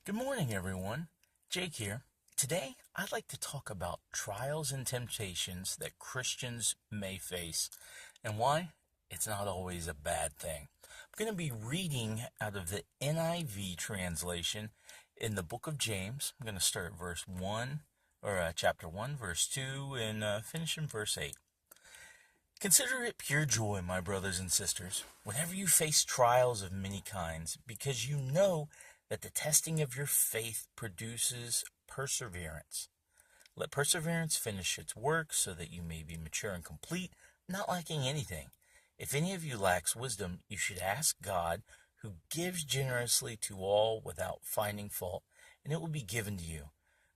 Good morning, everyone. Jake here. Today, I'd like to talk about trials and temptations that Christians may face and why it's not always a bad thing. I'm going to be reading out of the NIV translation in the book of James. I'm going to start at verse 1, or chapter 1, verse 2, and finish in verse 8. Consider it pure joy, my brothers and sisters, whenever you face trials of many kinds, because you know that the testing of your faith produces perseverance. Let perseverance finish its work, so that you may be mature and complete, not lacking anything. If any of you lacks wisdom, you should ask God, who gives generously to all without finding fault, and it will be given to you.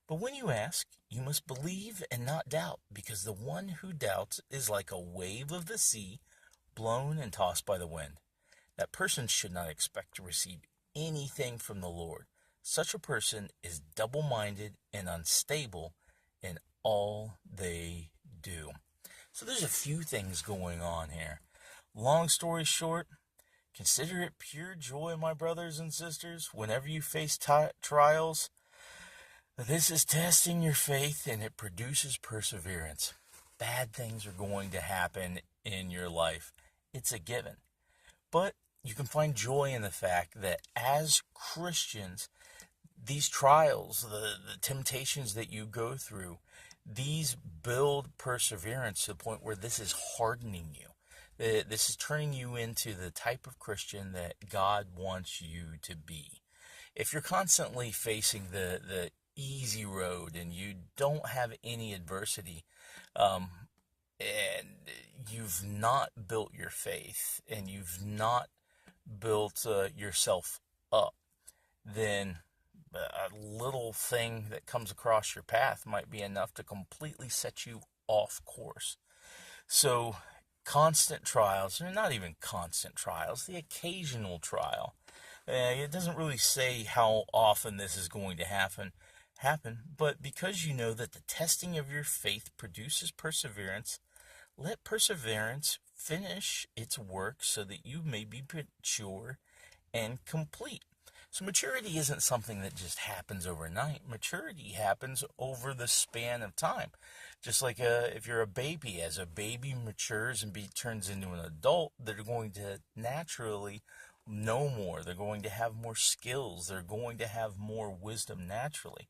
But when you ask, you must believe and not doubt, because the one who doubts is like a wave of the sea, blown and tossed by the wind. That person should not expect to receive anything from the Lord. Such a person is double-minded and unstable in all they do. So there's a few things going on here. Long story short, consider it pure joy, my brothers and sisters, whenever you face trials. This is testing your faith, and it produces perseverance. Bad things are going to happen in your life. It's a given. But you can find joy in the fact that as Christians, these trials, the temptations that you go through, these build perseverance to the point where this is hardening you. This is turning you into the type of Christian that God wants you to be. If you're constantly facing the easy road and you don't have any adversity, and you've not built your faith and you've not built yourself up, then a little thing that comes across your path might be enough to completely set you off course. So constant trials, or not even constant trials, the occasional trial. It doesn't really say how often this is going to happen, but because you know that the testing of your faith produces perseverance, let perseverance finish its work, so that you may be mature and complete. So maturity isn't something that just happens overnight. Maturity happens over the span of time. Just like if you're a baby, as a baby matures and turns into an adult, they're going to naturally know more. They're going to have more skills. They're going to have more wisdom naturally.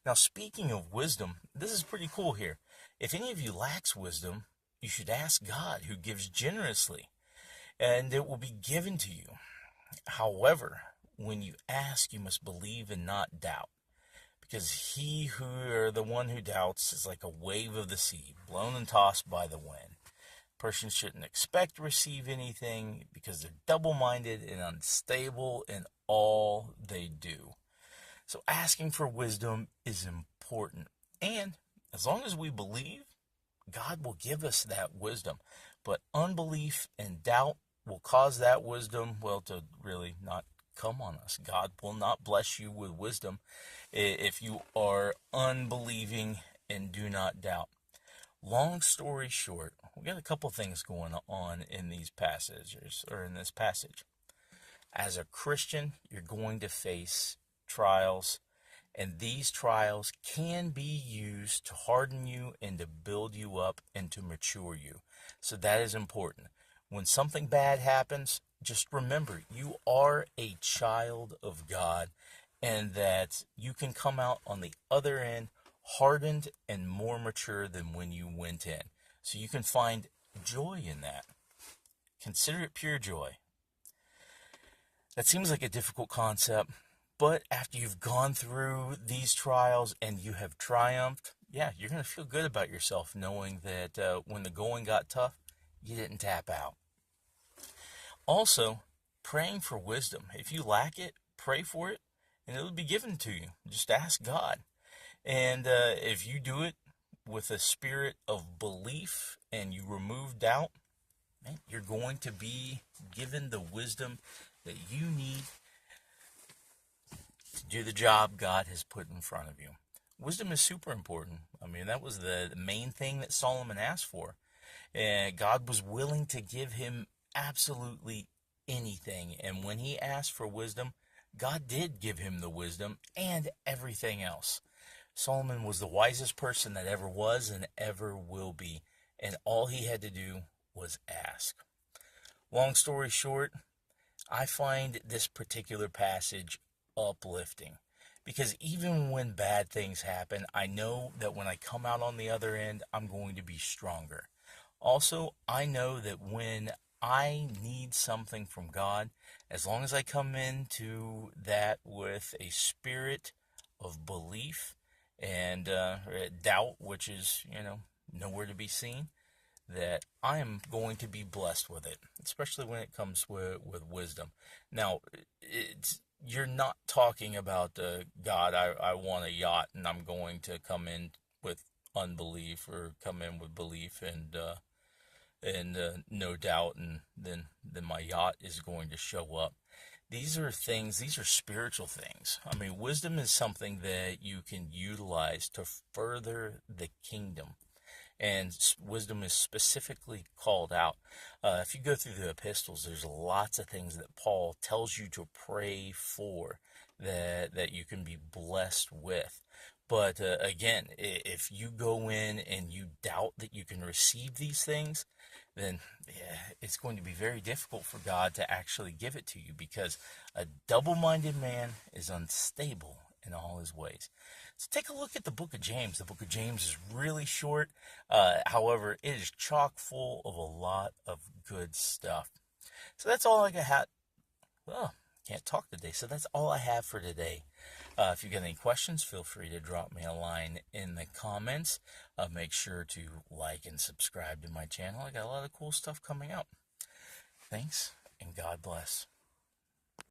Now, speaking of wisdom, this is pretty cool here. If any of you lacks wisdom, you should ask God, who gives generously, and it will be given to you. However, when you ask, you must believe and not doubt, because the one who doubts is like a wave of the sea, blown and tossed by the wind. Person shouldn't expect to receive anything, because they're double-minded and unstable in all they do. So asking for wisdom is important. And as long as we believe, God will give us that wisdom. But unbelief and doubt will cause that wisdom, to really not come on us. God will not bless you with wisdom if you are unbelieving and do not doubt. Long story short, we got a couple things going on in these passages, or in this passage. As a Christian, you're going to face trials, and these trials can be used to harden you and to build you up and to mature you. So that is important. When something bad happens, just remember, you are a child of God, and that you can come out on the other end hardened and more mature than when you went in. So you can find joy in that. Consider it pure joy. That seems like a difficult concept, but after you've gone through these trials and you have triumphed, you're going to feel good about yourself, knowing that when the going got tough, you didn't tap out. Also, praying for wisdom. If you lack it, pray for it, and it will be given to you. Just ask God. And if you do it with a spirit of belief and you remove doubt, you're going to be given the wisdom that you need to do the job God has put in front of you. Wisdom is super important. That was the main thing that Solomon asked for. And God was willing to give him absolutely anything. And when he asked for wisdom, God did give him the wisdom and everything else. Solomon was the wisest person that ever was and ever will be, and all he had to do was ask. Long story short, I find this particular passage uplifting because even when bad things happen, I know that when I come out on the other end, I'm going to be stronger. Also, I know that when I need something from God, as long as I come into that with a spirit of belief and doubt, which is, nowhere to be seen, that I am going to be blessed with it, especially when it comes with wisdom. Now, you're not talking about God, I want a yacht and I'm going to come in with unbelief or come in with belief and no doubt, and then my yacht is going to show up. These are things, these are spiritual things. I mean, wisdom is something that you can utilize to further the kingdom. And wisdom is specifically called out. If you go through the epistles, there's lots of things that Paul tells you to pray for that you can be blessed with. But again, if you go in and you doubt that you can receive these things, then it's going to be very difficult for God to actually give it to you, because a double-minded man is unstable in all his ways. So take a look at the book of James. The book of James is really short. However, it is chock full of a lot of good stuff. So that's all I got. Well, can't talk today. So that's all I have for today. If you've got any questions, feel free to drop me a line in the comments. Make sure to like and subscribe to my channel. I got a lot of cool stuff coming out. Thanks, and God bless.